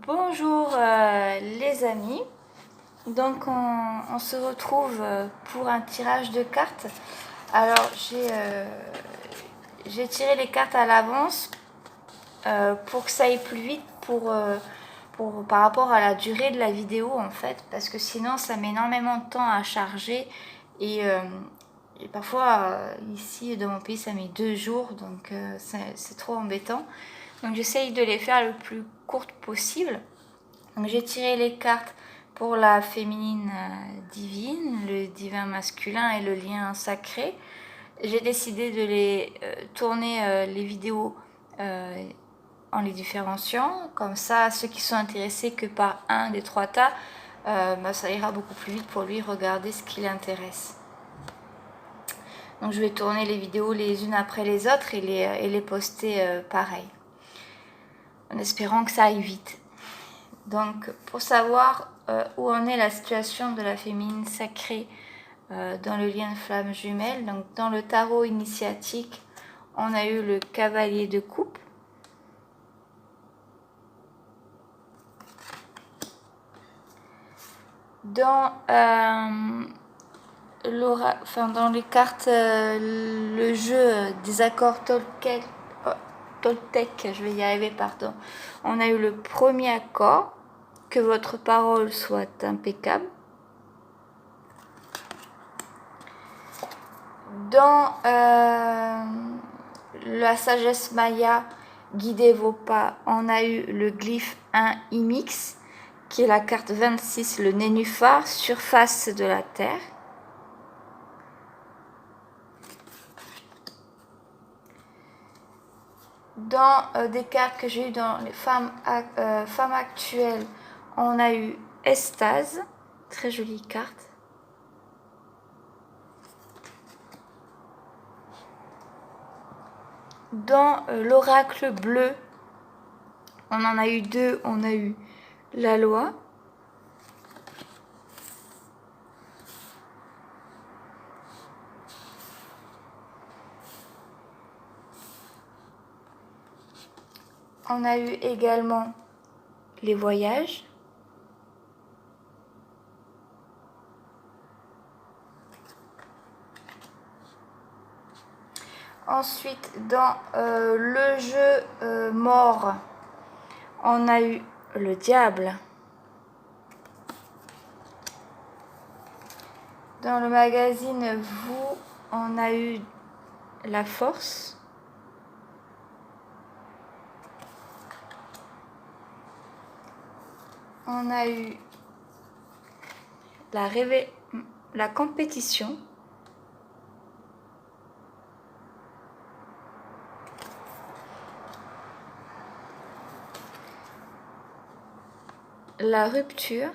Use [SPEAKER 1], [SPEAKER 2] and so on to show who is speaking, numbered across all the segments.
[SPEAKER 1] Bonjour les amis, donc on se retrouve pour un tirage de cartes. Alors j'ai tiré les cartes à l'avance pour que ça aille plus vite par rapport à la durée de la vidéo en fait, parce que sinon ça met énormément de temps à charger et parfois ici dans mon pays ça met 2 jours, donc c'est trop embêtant. Donc j'essaye de les faire le plus courte possible. Donc j'ai tiré les cartes pour la féminine divine, le divin masculin et le lien sacré. J'ai décidé de les tourner les vidéos en les différenciant. Comme ça, ceux qui sont intéressés que par un des 3 tas, ça ira beaucoup plus vite pour lui regarder ce qui l'intéresse. Donc je vais tourner les vidéos les unes après les autres et les poster pareil, en espérant que ça aille vite. Donc pour savoir où en est la situation de la féminine sacrée dans le lien de flamme jumelle, donc dans le tarot initiatique, on a eu le cavalier de coupe. Dans dans les cartes, le jeu des accords Toltec, je vais y arriver, pardon. On a eu le premier accord, que votre parole soit impeccable. Dans la sagesse maya, guidez vos pas, on a eu le glyphe 1 Imix, qui est la carte 26, le nénuphar, surface de la terre. Dans des cartes que j'ai eues dans les femmes actuelles, on a eu Estase, très jolie carte. Dans l'oracle bleu, on en a eu 2, on a eu la loi. On a eu également les voyages. Ensuite, dans le jeu mort, on a eu le diable. Dans le magazine Vous, on a eu la force. On a eu la compétition. La rupture.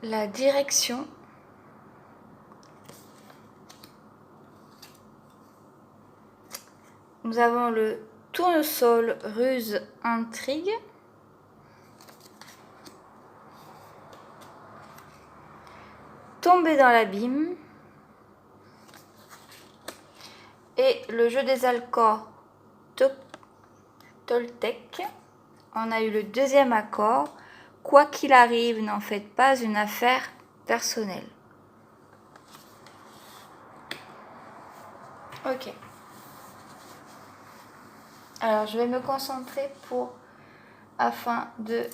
[SPEAKER 1] La direction. Nous avons le tournesol, ruse, intrigue. Tomber dans l'abîme. Et le jeu des accords Toltec. On a eu le deuxième accord. Quoi qu'il arrive, n'en faites pas une affaire personnelle. Ok. Alors, je vais me concentrer afin de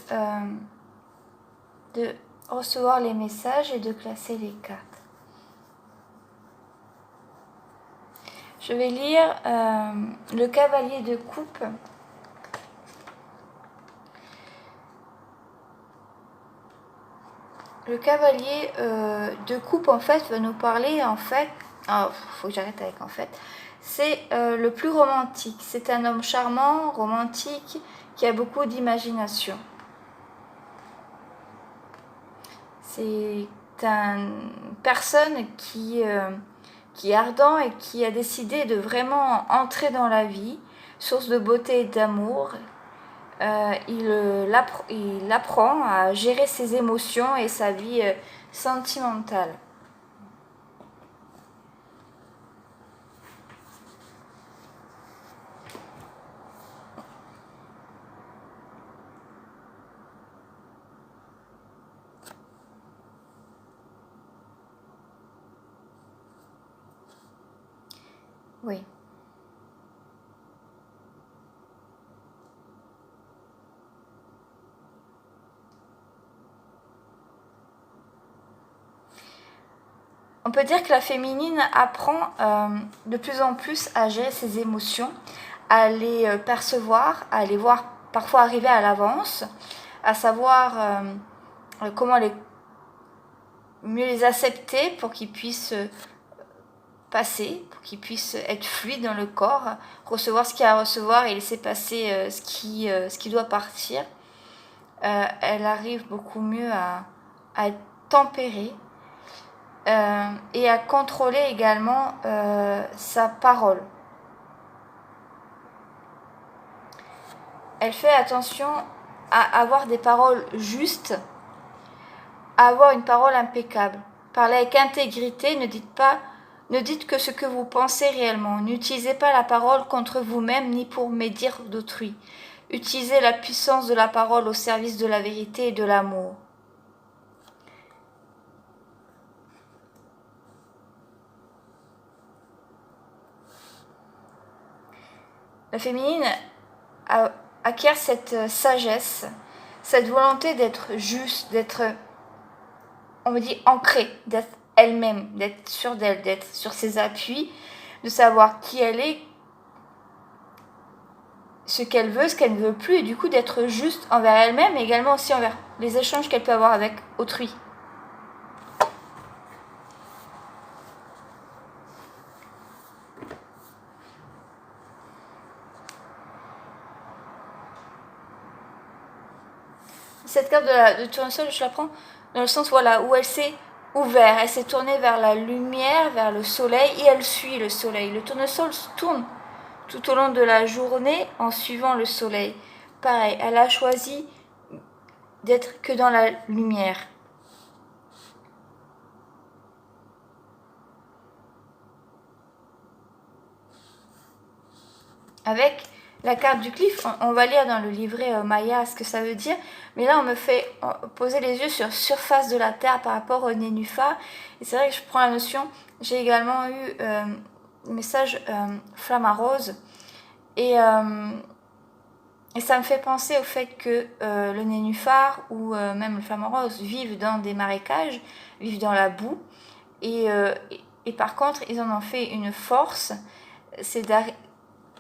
[SPEAKER 1] recevoir les messages et de classer les cartes. Je vais lire le cavalier de coupe. Le cavalier de coupe, en fait, va nous parler, en fait... Oh, faut que j'arrête avec en fait. C'est le plus romantique. C'est un homme charmant, romantique, qui a beaucoup d'imagination. C'est une personne qui est ardent et qui a décidé de vraiment entrer dans la vie, source de beauté et d'amour. Il apprend à gérer ses émotions et sa vie sentimentale. Oui. On peut dire que la féminine apprend de plus en plus à gérer ses émotions, à les percevoir, à les voir parfois arriver à l'avance, à savoir comment mieux les accepter pour qu'ils puissent passer, pour qu'ils puissent être fluides dans le corps, recevoir ce qu'il y a à recevoir et laisser passer ce qui doit partir. Elle arrive beaucoup mieux à être tempérée et à contrôler également sa parole. Elle fait attention à avoir des paroles justes, à avoir une parole impeccable. Parlez avec intégrité, ne dites que ce que vous pensez réellement. N'utilisez pas la parole contre vous-même ni pour médire d'autrui. Utilisez la puissance de la parole au service de la vérité et de l'amour. La féminine acquiert cette sagesse, cette volonté d'être juste, d'être, on me dit, ancrée, d'être elle-même, d'être sûre d'elle, d'être sur ses appuis, de savoir qui elle est, ce qu'elle veut, ce qu'elle ne veut plus, et du coup d'être juste envers elle-même, et également aussi envers les échanges qu'elle peut avoir avec autrui. Cette carte de tournesol, je la prends dans le sens voilà, où elle s'est ouverte, elle s'est tournée vers la lumière, vers le soleil, et elle suit le soleil. Le tournesol tourne tout au long de la journée en suivant le soleil. Pareil, elle a choisi d'être que dans la lumière. Avec la carte du glyphe, on va lire dans le livret Maya ce que ça veut dire, mais là on me fait poser les yeux sur surface de la terre par rapport au nénuphar, et c'est vrai que je prends la notion, j'ai également eu le message flamme à rose, et ça me fait penser au fait que le nénuphar ou même le flamme à rose vivent dans des marécages, vivent dans la boue, et par contre ils en ont fait une force, c'est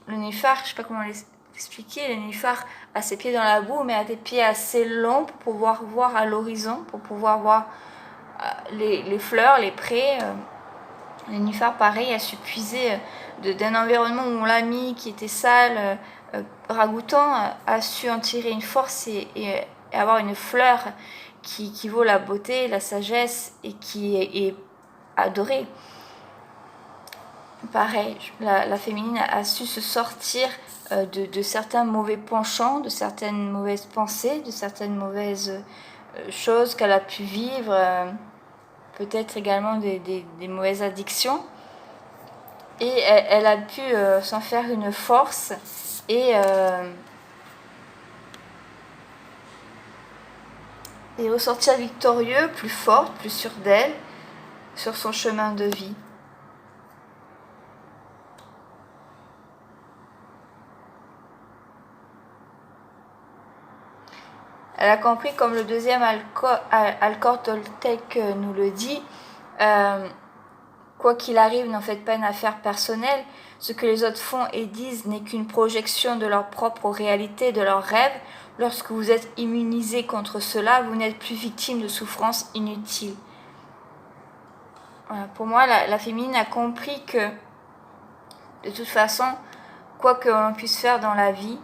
[SPEAKER 1] le nénuphar, je ne sais pas comment l'expliquer, le nénuphar a ses pieds dans la boue, mais a des pieds assez longs pour pouvoir voir à l'horizon, pour pouvoir voir les fleurs, les prés. Le nénuphar, pareil, a su puiser d'un environnement où on l'a mis, qui était sale, ragoûtant, a su en tirer une force et avoir une fleur qui vaut la beauté, la sagesse et qui est adorée. Pareil, la féminine a su se sortir de certains mauvais penchants, de certaines mauvaises pensées, de certaines mauvaises choses qu'elle a pu vivre, peut-être également des mauvaises addictions. Et elle a pu s'en faire une force et ressortir victorieux, plus forte, plus sûre d'elle, sur son chemin de vie. Elle a compris, comme le deuxième Alcor Toltec nous le dit, quoi qu'il arrive, n'en faites pas une affaire personnelle. Ce que les autres font et disent n'est qu'une projection de leur propre réalité, de leurs rêves. Lorsque vous êtes immunisé contre cela, vous n'êtes plus victime de souffrances inutiles. Voilà, pour moi, la féminine a compris que, de toute façon, quoi que l'on puisse faire dans la vie,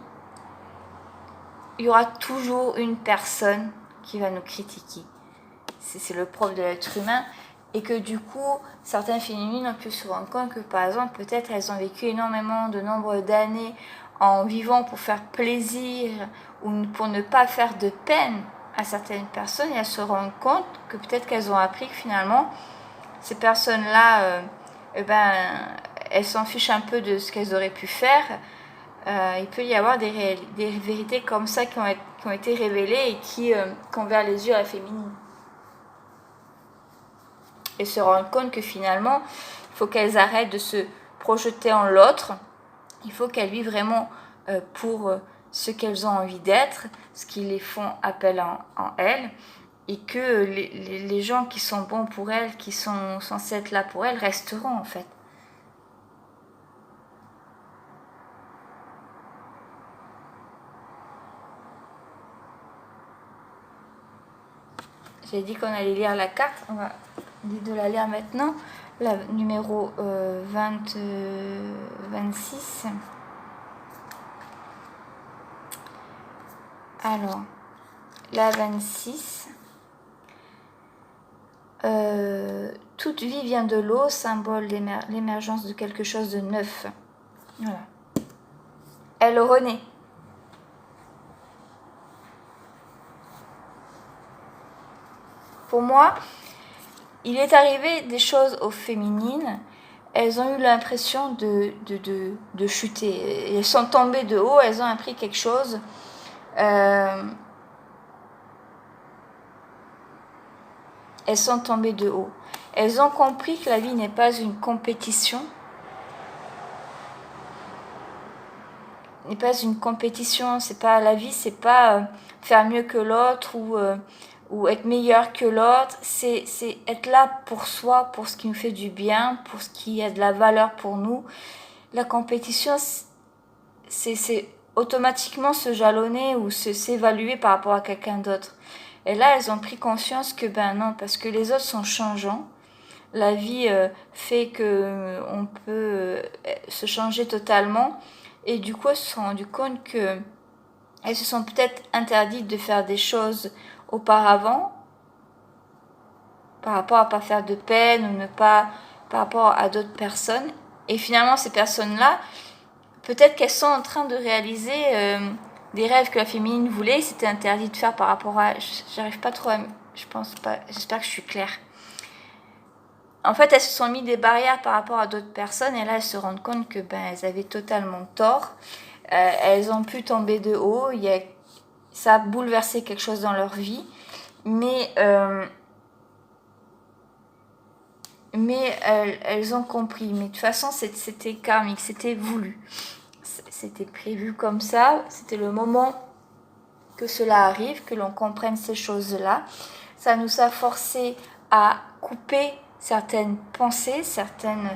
[SPEAKER 1] il y aura toujours une personne qui va nous critiquer. C'est le propre de l'être humain. Et que du coup, certaines féminines ont pu se rendre compte que par exemple, peut-être elles ont vécu énormément de nombre d'années en vivant pour faire plaisir ou pour ne pas faire de peine à certaines personnes, et elles se rendent compte que peut-être qu'elles ont appris que finalement, ces personnes-là, elles s'en fichent un peu de ce qu'elles auraient pu faire. Il peut y avoir des vérités comme ça qui ont été révélées et qui ont ouvert les yeux à la féminine. Et se rendre compte que finalement, il faut qu'elles arrêtent de se projeter en l'autre. Il faut qu'elles vivent vraiment pour ce qu'elles ont envie d'être, ce qui les font appel en elles, et que les gens qui sont bons pour elles, qui sont censés être là pour elles, resteront en fait. J'ai dit qu'on allait lire la carte, on va de la lire maintenant, la numéro 26. Alors, la 26. Toute vie vient de l'eau, symbole l'émergence de quelque chose de neuf. Voilà. Elle renaît. Pour moi, il est arrivé des choses aux féminines. Elles ont eu l'impression de chuter. Elles sont tombées de haut, elles ont appris quelque chose. Elles sont tombées de haut. Elles ont compris que la vie n'est pas une compétition. N'est pas une compétition. C'est pas la vie, c'est pas faire mieux que l'autre ou être meilleur que l'autre. C'est être là pour soi, pour ce qui nous fait du bien, pour ce qui a de la valeur pour nous. La compétition, c'est automatiquement se jalonner ou s'évaluer par rapport à quelqu'un d'autre. Et là, elles ont pris conscience que ben non, parce que les autres sont changeants. La vie fait que on peut se changer totalement. Et du coup, elles se sont rendues compte que elles se sont peut-être interdites de faire des choses auparavant, par rapport à pas faire de peine ou ne pas par rapport à d'autres personnes. Et finalement, ces personnes-là, peut-être qu'elles sont en train de réaliser des rêves que la féminine voulait, c'était interdit de faire par rapport à... J'arrive pas trop à... Je pense pas... J'espère que je suis claire. En fait, elles se sont mis des barrières par rapport à d'autres personnes et là, elles se rendent compte que elles avaient totalement tort. Elles ont pu tomber de haut. Ça a bouleversé quelque chose dans leur vie. Mais elles ont compris. Mais de toute façon, c'était karmique, c'était voulu. C'était prévu comme ça, c'était le moment que cela arrive, que l'on comprenne ces choses-là. Ça nous a forcé à couper certaines pensées, certaines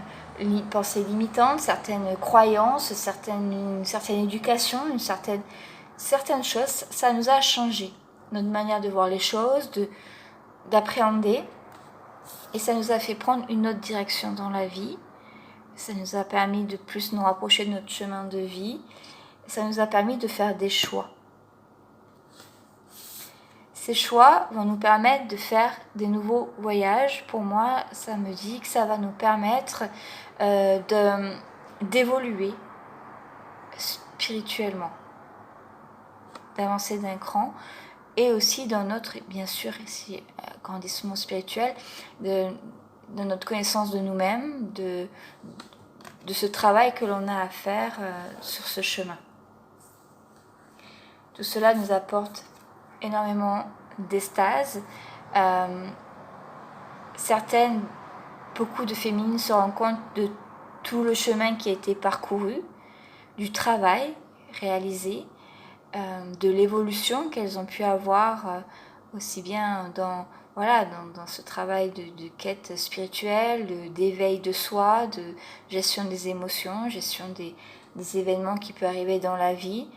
[SPEAKER 1] pensées limitantes, certaines croyances, une certaine éducation, certaines choses. Ça nous a changé notre manière de voir les choses, d'appréhender, et ça nous a fait prendre une autre direction dans la vie. Ça nous a permis de plus nous rapprocher de notre chemin de vie. Ça nous a permis de faire des choix. Ces choix vont nous permettre de faire des nouveaux voyages. Pour moi, ça me dit que ça va nous permettre d'évoluer spirituellement, d'avancer d'un cran, et aussi dans notre, bien sûr, ici, grandissement spirituel, de notre connaissance de nous-mêmes, de ce travail que l'on a à faire sur ce chemin. Tout cela nous apporte énormément d'extase. Beaucoup de féminines se rendent compte de tout le chemin qui a été parcouru, du travail réalisé, de l'évolution qu'elles ont pu avoir aussi bien dans ce travail de quête spirituelle, d'éveil de soi, de gestion des émotions, gestion des événements qui peuvent arriver dans la vie.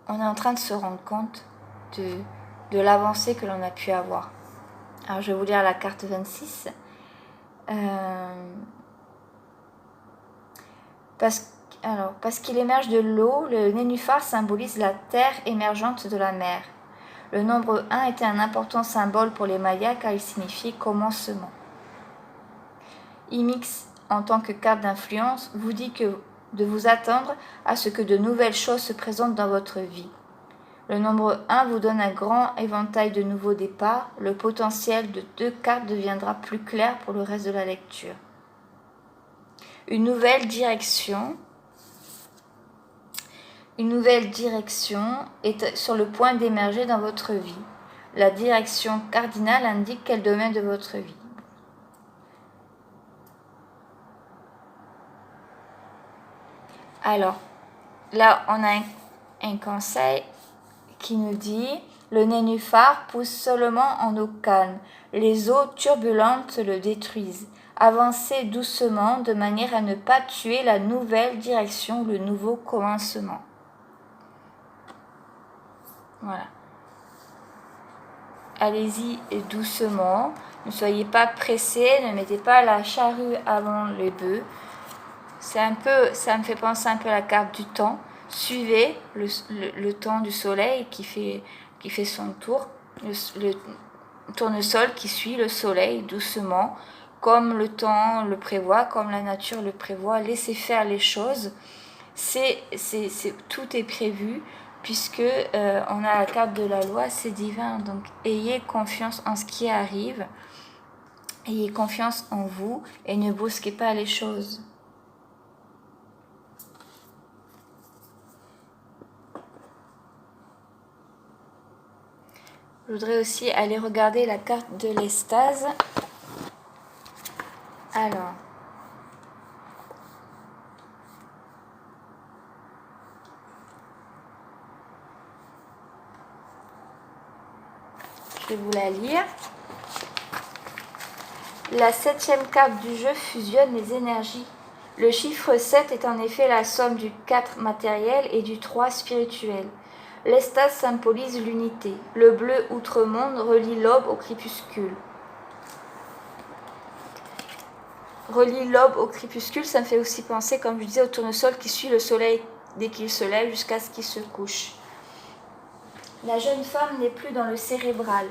[SPEAKER 1] On est en train de se rendre compte de l'avancée que l'on a pu avoir. Alors je vais vous lire la carte 26. Parce qu'il émerge de l'eau, le nénuphar symbolise la terre émergente de la mer. Le nombre 1 était un important symbole pour les Mayas car il signifie commencement. Imix, en tant que carte d'influence, vous dit de vous attendre à ce que de nouvelles choses se présentent dans votre vie. Le nombre 1 vous donne un grand éventail de nouveaux départs. Le potentiel de 2 cartes deviendra plus clair pour le reste de la lecture. Une nouvelle direction est sur le point d'émerger dans votre vie. La direction cardinale indique quel domaine de votre vie. Alors, là, on a un conseil qui nous dit « Le nénuphar pousse seulement en eau calme. Les eaux turbulentes le détruisent. Avancez doucement de manière à ne pas tuer la nouvelle direction, le nouveau commencement. » Voilà. Allez-y doucement. Ne soyez pas pressés. Ne mettez pas la charrue avant les bœufs. Ça me fait penser un peu à la carte du temps. Suivez le temps du soleil qui fait son tour. Le tournesol qui suit le soleil doucement, comme le temps le prévoit, comme la nature le prévoit. Laissez faire les choses. Tout est prévu, puisque on a la carte de la loi, c'est divin. Donc ayez confiance en ce qui arrive. Ayez confiance en vous et ne brusquez pas les choses. Je voudrais aussi aller regarder la carte de l'Estase. Alors, je vais vous la lire. La 7e carte du jeu fusionne les énergies. Le chiffre 7 est en effet la somme du 4 matériel et du 3 spirituel. L'Estase symbolise l'unité. Le bleu outre-monde relie l'aube au crépuscule. Relie l'aube au crépuscule, ça me fait aussi penser, comme je disais, au tournesol qui suit le soleil dès qu'il se lève jusqu'à ce qu'il se couche. La jeune femme n'est plus dans le cérébral.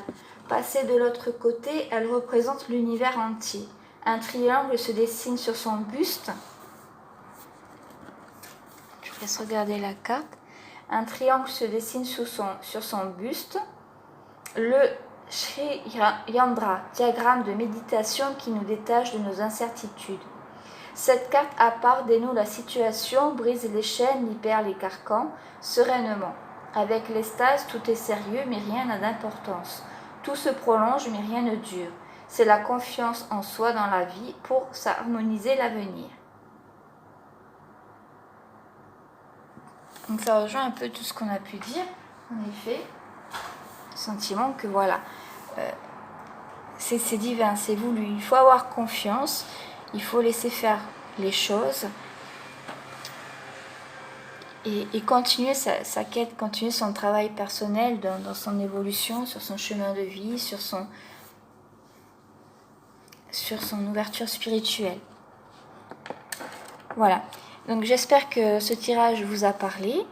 [SPEAKER 1] Passée de l'autre côté, elle représente l'univers entier. Un triangle se dessine sur son buste. Je vous laisse regarder la carte. Un triangle se dessine sur son buste. Le Sri Yandra, diagramme de méditation qui nous détache de nos incertitudes. Cette carte à part dénoue la situation, brise les chaînes, libère les carcans, sereinement. Avec l'Estase, tout est sérieux, mais rien n'a d'importance. Tout se prolonge, mais rien ne dure. C'est la confiance en soi dans la vie pour s'harmoniser l'avenir. Donc ça rejoint un peu tout ce qu'on a pu dire, en effet. Sentiment que voilà, c'est divin, c'est voulu. Il faut avoir confiance, il faut laisser faire les choses et continuer sa quête, continuer son travail personnel dans son évolution, sur son chemin de vie, sur son ouverture spirituelle. Voilà. Donc j'espère que ce tirage vous a parlé.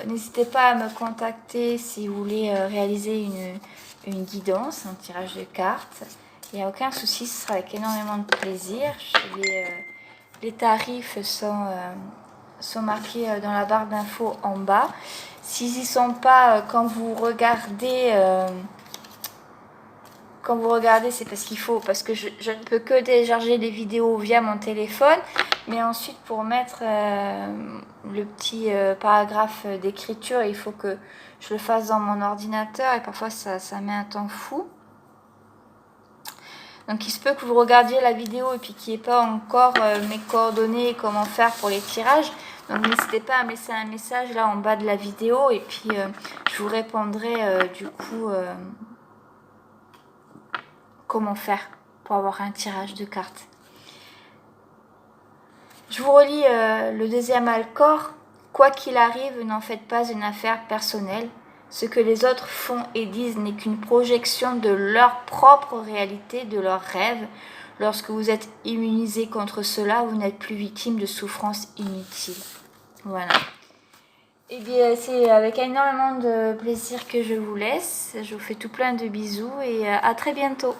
[SPEAKER 1] N'hésitez pas à me contacter si vous voulez réaliser une guidance, un tirage de cartes. Il n'y a aucun souci, ce sera avec énormément de plaisir. Les tarifs sont marqués dans la barre d'infos en bas. S'ils n'y sont pas, quand vous regardez, c'est parce que je ne peux que télécharger les vidéos via mon téléphone, mais ensuite pour mettre le petit paragraphe d'écriture, il faut que je le fasse dans mon ordinateur et parfois ça met un temps fou. Donc il se peut que vous regardiez la vidéo et puis qu'il n'y ait pas encore mes coordonnées, comment faire pour les tirages. Donc n'hésitez pas à me laisser un message là en bas de la vidéo et puis je vous répondrai du coup comment faire pour avoir un tirage de cartes. Je vous relis le deuxième accord. Quoi qu'il arrive, n'en faites pas une affaire personnelle. Ce que les autres font et disent n'est qu'une projection de leur propre réalité, de leurs rêves. Lorsque vous êtes immunisé contre cela, vous n'êtes plus victime de souffrances inutiles. Voilà. Et bien, c'est avec énormément de plaisir que je vous laisse. Je vous fais tout plein de bisous et à très bientôt.